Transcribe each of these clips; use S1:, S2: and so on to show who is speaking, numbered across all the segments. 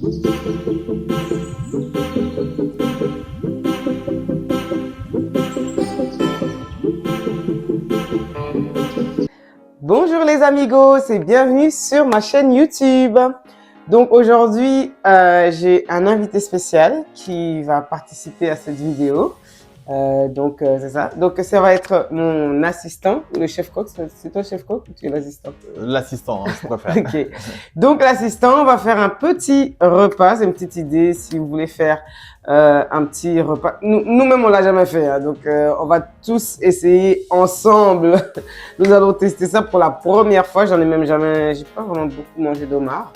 S1: Bonjour les amigos et bienvenue sur ma chaîne YouTube. Donc aujourd'hui, j'ai un invité spécial qui va participer à cette vidéo. C'est ça. Donc ça va être mon assistant, le chef-cook. C'est toi le chef-cook ou tu es l'assistant?
S2: L'assistant, hein, je préfère.
S1: Ok. Donc l'assistant va faire un petit repas. C'est une petite idée si vous voulez faire un petit repas. Nous-mêmes, on l'a jamais fait. Hein, donc on va tous essayer ensemble. Nous allons tester ça pour la première fois. J'en ai même jamais, j'ai pas vraiment beaucoup mangé d'homard.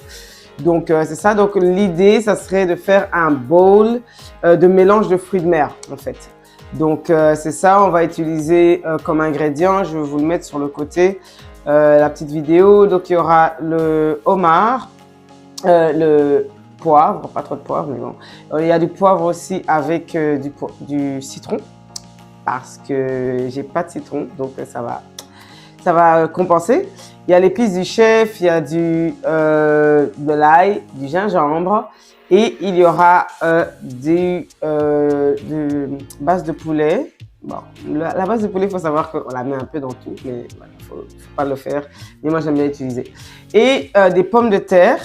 S1: Donc c'est ça. Donc l'idée, ça serait de faire un bowl de mélange de fruits de mer en fait. Donc c'est ça, on va utiliser comme ingrédient, je vais vous le mettre sur le côté, la petite vidéo. Donc il y aura le homard, le poivre, pas trop de poivre mais bon. Il y a du poivre aussi avec du citron parce que j'ai pas de citron donc ça va compenser. Il y a l'épice du chef, il y a de l'ail, du gingembre. Et il y aura de base de poulet. Bon, la base de poulet, il faut savoir qu'on la met un peu dans tout, mais il ne faut pas le faire. Mais moi, j'aime bien l'utiliser. Et des pommes de terre.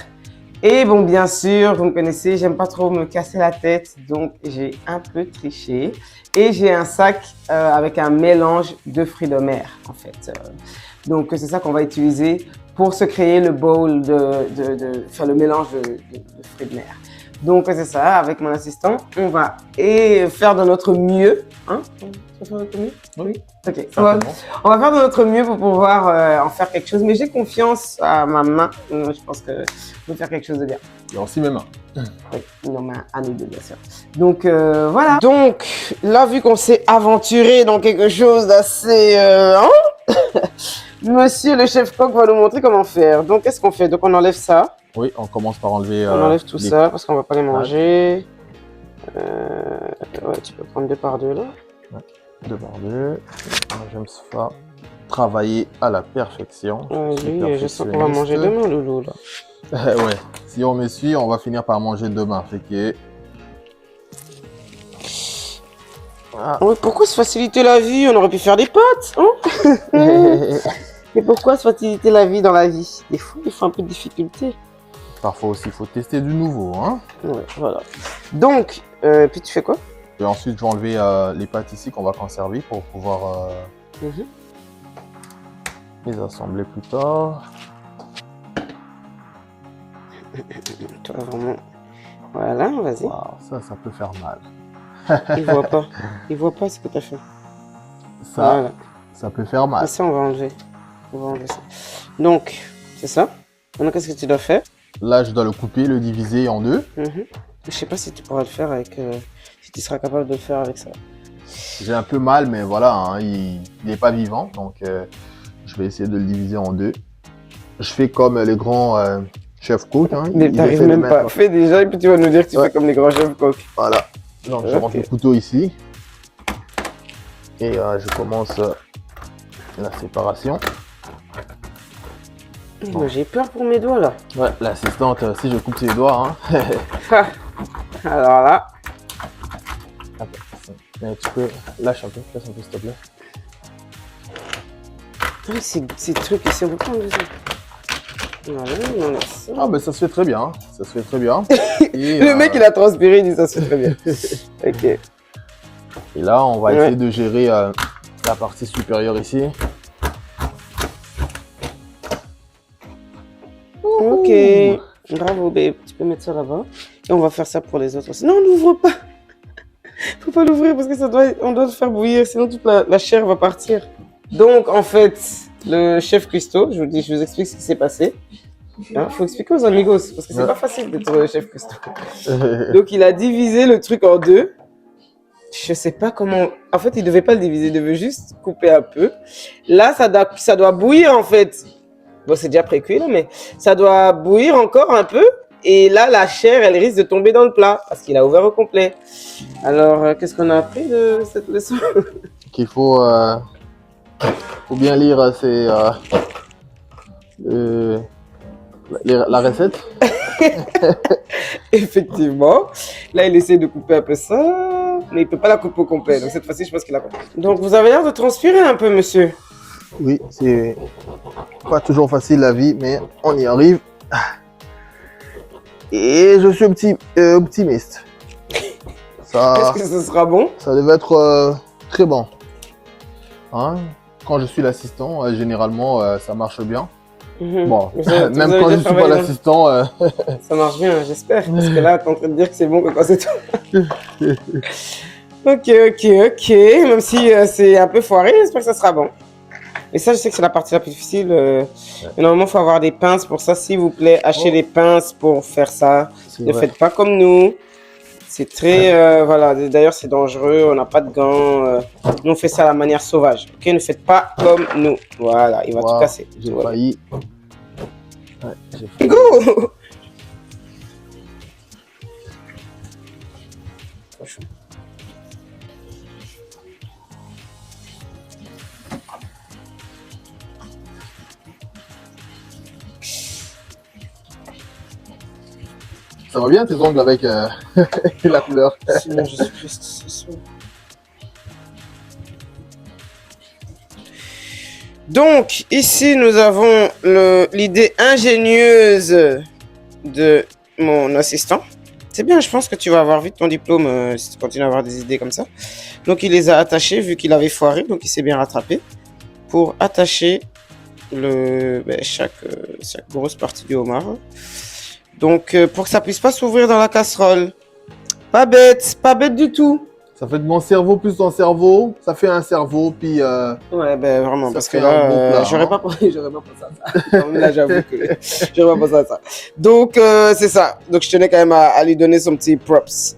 S1: Et bon, bien sûr, vous me connaissez, j'aime pas trop me casser la tête, donc j'ai un peu triché. Et j'ai un sac avec un mélange de fruits de mer, en fait. Donc, c'est ça qu'on va utiliser pour se créer le bowl faire le mélange de fruits de mer. Donc, c'est ça, avec mon assistant, on va faire de notre mieux. Hein? On va faire de notre mieux? Oui. Ok. On va faire de notre mieux pour pouvoir en faire quelque chose. Mais j'ai confiance à ma main. Je pense que je vais faire quelque chose de bien.
S2: Il y a aussi mes mains.
S1: Oui, nos mains à nous deux, bien sûr. Donc, voilà. Donc, là, vu qu'on s'est aventuré dans quelque chose d'assez... Monsieur le chef-coq va nous montrer comment faire. Donc, qu'est-ce qu'on fait? Donc, on enlève ça.
S2: Oui, on commence par enlever...
S1: on enlève tout ça parce qu'on ne va pas les manger. Ouais, tu peux prendre 2 par 2 là.
S2: Ouais, 2 par 2. Moi, j'aime ça. Travailler à la perfection.
S1: Lui, je sens qu'on va manger demain, Loulou. Là.
S2: Ouais, si on me suit, on va finir par manger demain. Fait que...
S1: Ah. Ouais, pourquoi se faciliter la vie? On aurait pu faire des pâtes. Hein. Mais pourquoi se faciliter la vie dans la vie? Des fois, il faut un peu de difficulté.
S2: Parfois aussi, il faut tester du nouveau. Hein?
S1: Ouais, voilà. Donc, puis tu fais quoi?
S2: Et ensuite, je vais enlever les pâtes ici qu'on va conserver pour pouvoir les assembler plus tard.
S1: Toi, vraiment. Voilà, vas-y.
S2: Wow, ça peut faire mal.
S1: Il voit pas. Il voit pas ce que tu as fait.
S2: Ça,
S1: voilà.
S2: Ça peut faire mal.
S1: Et ça, on va enlever. On va enlever ça. Donc, c'est ça. Maintenant, qu'est-ce que tu dois faire?
S2: Là, je dois le couper, le diviser en 2.
S1: Je sais pas si tu pourras le faire avec... si tu seras capable de le faire avec ça.
S2: J'ai un peu mal, mais voilà, hein, il n'est pas vivant. Donc, je vais essayer de le diviser en 2. Je fais comme les grands chefs-cook. Hein,
S1: mais t'arrives même pas. Fais déjà et puis tu vas nous dire que tu fais comme les grands chefs-cook.
S2: Voilà. Donc, je rentre le couteau ici. Et je commence la séparation.
S1: Bon. J'ai peur pour mes doigts là.
S2: Ouais, l'assistante, si je coupe ses doigts. Hein.
S1: Alors là.
S2: Mais tu peux lâcher un peu, s'il te plaît.
S1: Ces trucs ici, on peut pas enlever ça. Voilà, ça.
S2: Ah, mais ça se fait très bien. Ça se fait très bien. Et,
S1: le mec, il a transpiré, il dit ça se fait très bien. Ok.
S2: Et là, on va essayer de gérer la partie supérieure ici.
S1: Ok. Bravo, babe. Tu peux mettre ça là-bas. Et on va faire ça pour les autres aussi. Non, on n'ouvre pas. Faut pas l'ouvrir parce que on doit le faire bouillir, sinon toute la chair va partir. Donc, en fait, le chef Cuisto, je vous explique ce qui s'est passé. Hein, faut expliquer aux amigos parce que c'est pas facile d'être le chef Cuisto. Donc, il a divisé le truc en 2. Je sais pas comment. En fait, il devait pas le diviser, il devait juste couper un peu. Là, ça doit bouillir en fait. Bon, c'est déjà pré-cuit là, mais ça doit bouillir encore un peu. Et là, la chair, elle risque de tomber dans le plat parce qu'il a ouvert au complet. Alors, qu'est-ce qu'on a appris de cette leçon?
S2: Qu'il faut bien lire
S1: Effectivement. Là, il essaie de couper un peu ça, mais il peut pas la couper au complet. Donc cette fois-ci, je pense qu'il a compris. Donc vous avez l'air de transpirer un peu, monsieur.
S2: Oui, c'est pas toujours facile la vie, mais on y arrive. Et je suis optimiste.
S1: Est-ce
S2: Ça,
S1: que ce sera bon?
S2: ça devait être très bon. Hein? Quand je suis l'assistant, généralement, ça marche bien. Bon, même quand je ne suis pas l'assistant,
S1: ça marche bien, j'espère. Parce que là, tu es en train de dire que c'est bon que quand c'est toi. Ok. Même si c'est un peu foiré, j'espère que ça sera bon. Et ça, je sais que c'est la partie la plus difficile. Mais normalement, il faut avoir des pinces pour ça. S'il vous plaît, achetez des pinces pour faire ça. Ne faites pas comme nous. C'est très... voilà, d'ailleurs, c'est dangereux. On n'a pas de gants. Nous, on fait ça à la manière sauvage. Ok, ne faites pas comme nous. Voilà, il va tout casser.
S2: J'ai failli. Ouais, j'ai failli.
S1: Go!
S2: Ça va bien tes ongles avec la couleur?
S1: Sinon, je suis triste. Donc, ici, nous avons l'idée ingénieuse de mon assistant. C'est bien, je pense que tu vas avoir vite ton diplôme si tu continues à avoir des idées comme ça. Donc, il les a attachés vu qu'il avait foiré, donc il s'est bien rattrapé pour attacher chaque grosse partie du homard. Donc, pour que ça puisse pas s'ouvrir dans la casserole. Pas bête du tout.
S2: Ça fait de mon cerveau plus ton cerveau, ça fait un cerveau, puis...
S1: Ouais, ben vraiment, parce que là, j'aurais pas pensé à ça. Là, j'avoue que j'aurais pas pensé à ça. Donc, c'est ça. Donc, je tenais quand même à lui donner son petit props.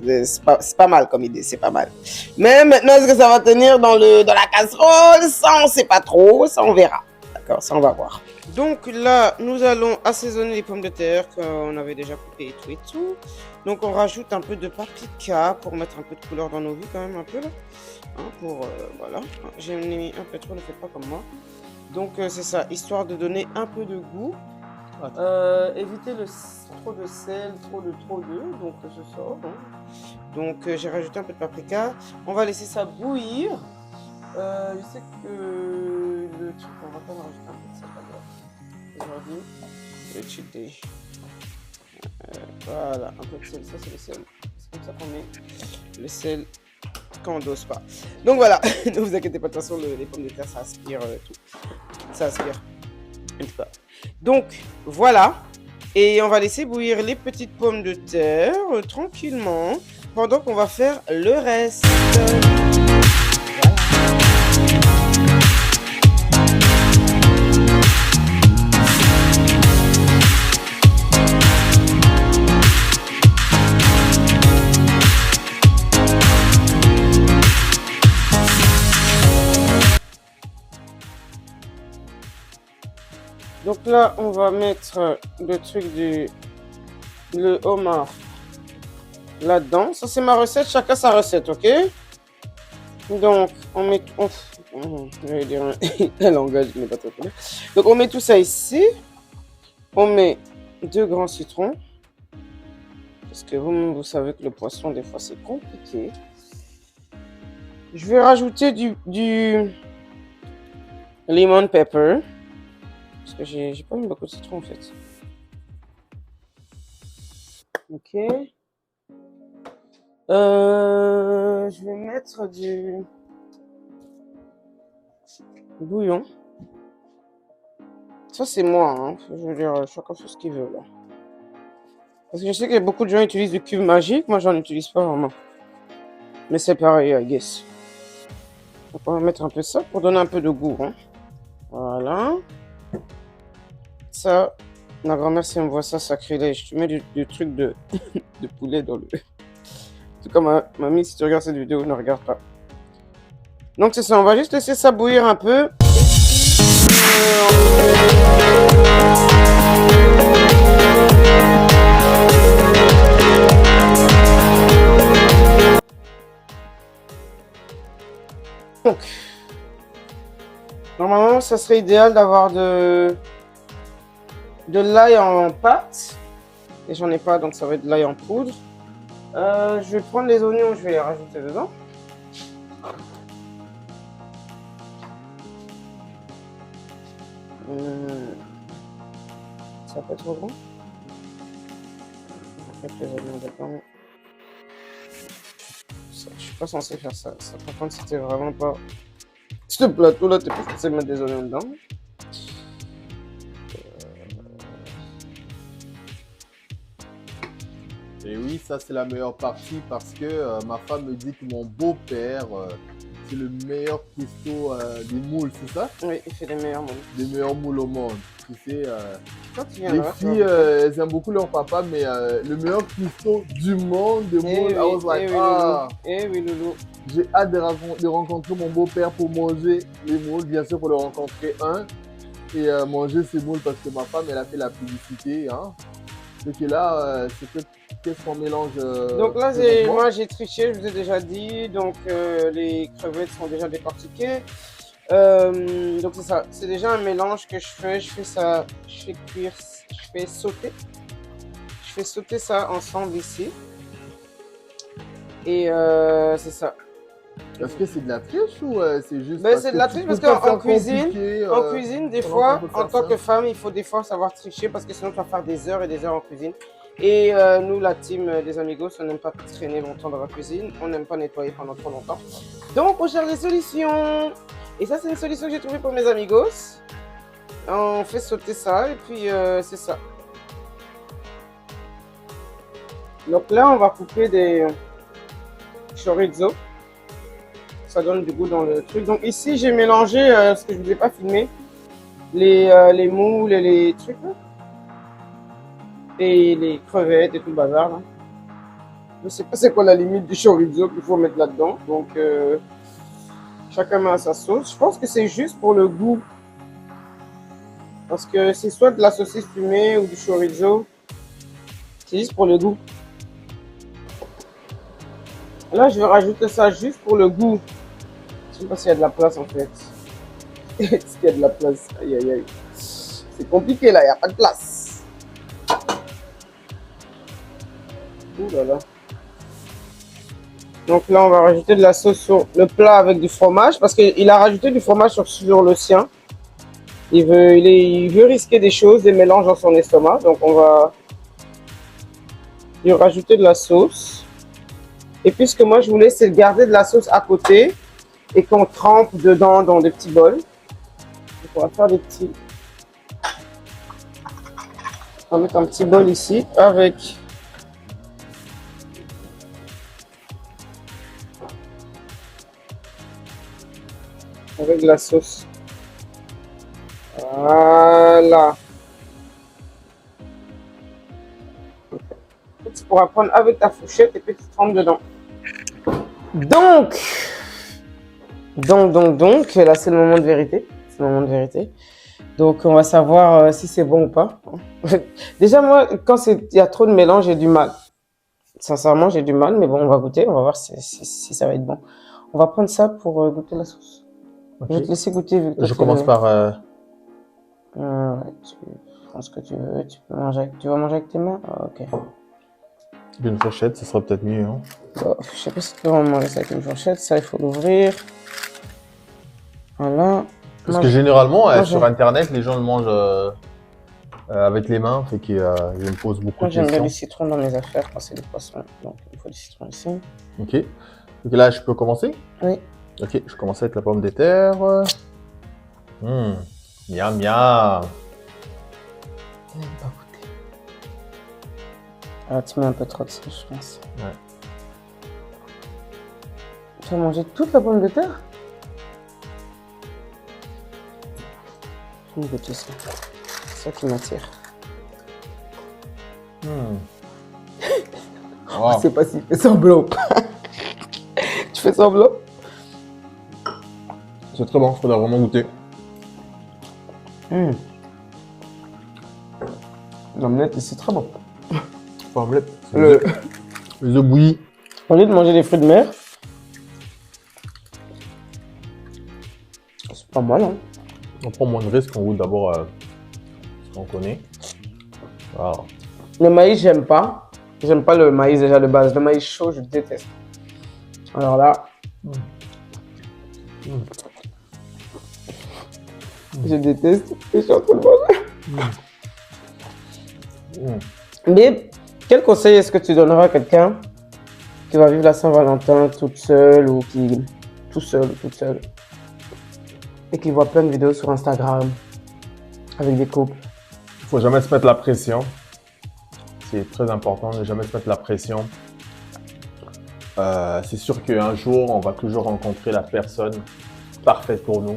S1: C'est pas mal comme idée, c'est pas mal. Mais maintenant, est-ce que ça va tenir dans la casserole? Ça, on sait pas trop, ça, on verra. D'accord, ça, on va voir. Donc là, nous allons assaisonner les pommes de terre qu'on avait déjà coupées et tout. Donc on rajoute un peu de paprika pour mettre un peu de couleur dans nos vies quand même un peu là. Hein, voilà. J'ai mis un peu trop, ne faites pas comme moi. Donc c'est ça, histoire de donner un peu de goût. Éviter trop de sel, trop de, donc c'est ça. Hein. Donc j'ai rajouté un peu de paprika. On va laisser ça bouillir. Je sais que le truc, on va pas en rajouter un peu de sel aujourd'hui. Le cheat day. Voilà, un peu de sel, ça c'est le sel. C'est comme ça qu'on met le sel quand on dose pas. Donc voilà, ne vous inquiétez pas, de toute façon les pommes de terre ça aspire tout. Ça aspire. En tout cas. Donc voilà. Et on va laisser bouillir les petites pommes de terre tranquillement pendant qu'on va faire le reste. Donc là, on va mettre le truc le homard là-dedans. Ça, c'est ma recette. Chacun sa recette, ok? Donc, on met... je vais dire un langage qui n'est pas très clair. Donc, on met tout ça ici. On met 2 grands citrons. Parce que vous savez que le poisson, des fois, c'est compliqué. Je vais rajouter du lemon pepper. Parce que j'ai pas mis beaucoup de citron en fait. Ok. Je vais mettre du bouillon. Ça c'est moi, hein. Je veux dire, chacun fait ce qu'il veut là. Parce que je sais que beaucoup de gens utilisent du cube magique, moi j'en utilise pas vraiment. Mais c'est pareil, I guess. Donc on va mettre un peu ça pour donner un peu de goût. Hein. Voilà. Ça, ma grand-mère, si on voit ça, sacrilège. Tu mets du truc de poulet dans le... En tout cas, mamie, si tu regardes cette vidéo, ne regarde pas. Donc c'est ça, on va juste laisser ça bouillir un peu. Donc, normalement, ça serait idéal d'avoir de l'ail en pâte. Et j'en ai pas, donc ça va être de l'ail en poudre. Je vais prendre les oignons, je vais les rajouter dedans. Ça va pas trop grand. Mettre les oignons dedans. Ça, je suis pas censé faire ça. Ça par contre, c'était vraiment pas. Ce plateau là, t'es pas censé mettre des oignons dedans.
S2: Et oui, ça c'est la meilleure partie parce que ma femme me dit que mon beau-père, c'est le meilleur cuistot des moules, c'est ça?
S1: Oui, il fait les meilleurs moules.
S2: Les meilleurs moules au monde. Tu sais,
S1: Quand tu
S2: les
S1: viendras,
S2: filles, elles aiment beaucoup leur papa, mais le meilleur cuistot du monde de moules, I was like, ah,
S1: oui, loulou.
S2: j'ai hâte de rencontrer mon beau-père pour manger les moules, bien sûr pour le rencontrer et manger ces moules parce que ma femme, elle a fait la publicité, hein. Donc là, c'est que qu'est-ce qu'on mélange
S1: Donc là,
S2: présentement?
S1: moi j'ai triché, je vous ai déjà dit. Donc les crevettes sont déjà décortiquées. Donc c'est ça, c'est déjà un mélange que je fais. Je fais ça, je fais cuire, je fais sauter. Je fais sauter ça ensemble ici. Et c'est ça.
S2: Est-ce que c'est de la triche ou c'est juste
S1: Ben, c'est de la triche parce qu'en cuisine, des fois, en tant que
S2: ça?
S1: femme, il faut des fois savoir tricher parce que sinon tu vas faire des heures et des heures en cuisine. Et nous, la team des amigos, on n'aime pas traîner longtemps dans la cuisine, on n'aime pas nettoyer pendant trop longtemps. Donc on cherche des solutions. Et ça, c'est une solution que j'ai trouvée pour mes amigos. On fait sauter ça et puis c'est ça. Donc là, on va couper des chorizo. Ça donne du goût dans le truc. Donc ici, j'ai mélangé, ce que je ne vous ai pas filmé, les moules et les trucs là. Et les crevettes et tout le bazar là. Je sais pas c'est quoi la limite du chorizo qu'il faut mettre là-dedans. Donc chacun met à sa sauce. Je pense que c'est juste pour le goût. Parce que c'est soit de la saucisse fumée ou du chorizo. C'est juste pour le goût. Là, je vais rajouter ça juste pour le goût. Je sais pas s'il y a de la place en fait. Est-ce qu'il y a de la place? Aïe aïe aïe. C'est compliqué là, il n'y a pas de place. Ouh là là. Donc là, on va rajouter de la sauce sur le plat avec du fromage. Parce qu'il a rajouté du fromage sur le sien. Il veut risquer des choses, des mélanges dans son estomac. Donc on va lui rajouter de la sauce. Et puis ce que moi je voulais, c'est garder de la sauce à côté. Et qu'on trempe dedans dans des petits bols. Donc on va faire des petits. On va mettre un petit bol ici avec de la sauce. Voilà. Tu pourras prendre avec ta fourchette et puis tu trempes dedans. Donc, là c'est le moment de vérité. C'est le moment de vérité. Donc on va savoir si c'est bon ou pas. Déjà moi, quand il y a trop de mélange, j'ai du mal. Sincèrement, j'ai du mal, mais bon, on va goûter, on va voir si ça va être bon. On va prendre ça pour goûter la sauce. Okay. Je vais te laisser goûter. Vu que
S2: je commence par...
S1: ouais, tu prends ce que tu veux, tu vas manger avec tes mains? Ah, ok.
S2: Une fourchette, ce sera peut-être mieux. Hein.
S1: Bon, je sais pas si tu peux manger ça avec une fourchette, ça il faut l'ouvrir. Voilà.
S2: Parce que généralement, sur internet, les gens le mangent avec les mains, fait qu'il me pose beaucoup de questions.
S1: J'aime bien du citron dans mes affaires quand c'est des poissons, donc il faut du citron ici.
S2: Ok. Donc là, je peux commencer?
S1: Oui.
S2: Ok, je commence avec la pomme de terre. Miam, miam.
S1: Ah, tu mets un peu trop de ça, je pense.
S2: Ouais.
S1: Tu vas manger toute la pomme de terre? Je vais goûter ça. C'est ça qui m'attire.
S2: Wow.
S1: Je sais pas s'il fait semblant. Tu fais semblant?
S2: C'est très bon, il faudra vraiment goûter.
S1: L'omelette, c'est très bon.
S2: Pas omelette, les œufs bouillis.
S1: Au lieu de manger des fruits de mer, c'est pas mal. Hein.
S2: On prend moins de risques, on goûte d'abord ce qu'on connaît. Wow.
S1: Le maïs, j'aime pas. J'aime pas le maïs déjà de base. Le maïs chaud, je déteste. Alors là, je déteste. Et je suis en train de manger. Mais quel conseil est-ce que tu donneras à quelqu'un qui va vivre la Saint-Valentin toute seule ou qui tout seul ou toute seule et qui voit plein de vidéos sur Instagram avec des couples?
S3: Il faut jamais se mettre la pression. C'est très important de ne jamais se mettre la pression. C'est sûr qu'un jour, on va toujours rencontrer la personne parfaite pour nous.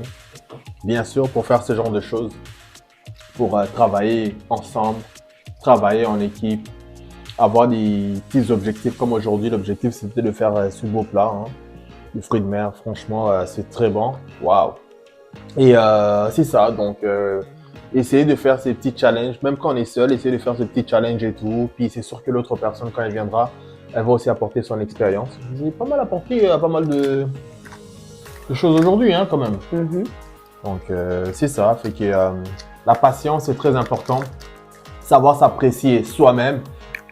S3: Bien sûr, pour faire ce genre de choses, pour travailler ensemble, travailler en équipe, avoir des petits objectifs comme aujourd'hui. L'objectif, c'était de faire ce beau plat, hein, le fruit de mer. Franchement, c'est très bon. Waouh! Et c'est ça. Donc, essayer de faire ces petits challenges, même quand on est seul, essayer de faire ces petits challenges et tout. Puis c'est sûr que l'autre personne, quand elle viendra, elle va aussi apporter son expérience. J'ai pas mal apporté pas mal de choses aujourd'hui, hein, quand même. Donc, c'est ça. Fait que la patience, c'est très important. Savoir s'apprécier soi-même.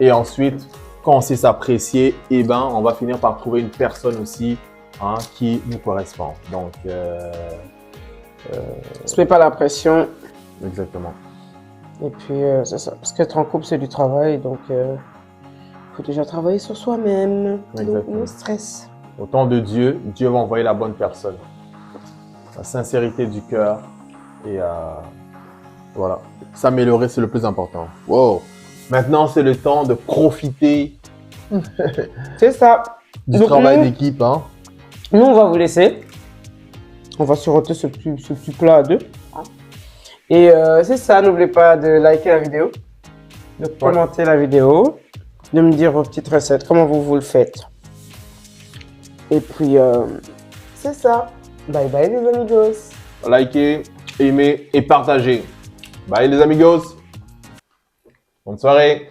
S3: Et ensuite, quand on sait s'apprécier, eh ben, on va finir par trouver une personne aussi, hein, qui nous correspond. Donc,
S1: Se mets pas la pression.
S3: exactement.
S1: Et puis, c'est ça. Parce qu'être en couple, c'est du travail. Donc, faut déjà travailler sur soi-même. Donc,
S3: Exactement.
S1: no stress.
S3: Au temps de Dieu, Dieu va envoyer la bonne personne. La sincérité du cœur et voilà. S'améliorer, c'est le plus important. Wow. Maintenant, c'est le temps de profiter
S1: C'est ça.
S3: du
S1: Donc,
S3: travail
S1: nous-
S3: d'équipe, hein.
S1: Nous, on va vous laisser. On va siroter ce petit plat à deux. Et c'est ça, n'oubliez pas de liker la vidéo, de commenter la vidéo, de me dire vos petites recettes, comment vous le faites. Et puis, c'est ça. Bye bye les amigos.
S3: Likez, aimez et partagez. Bye les amigos. Bonne soirée.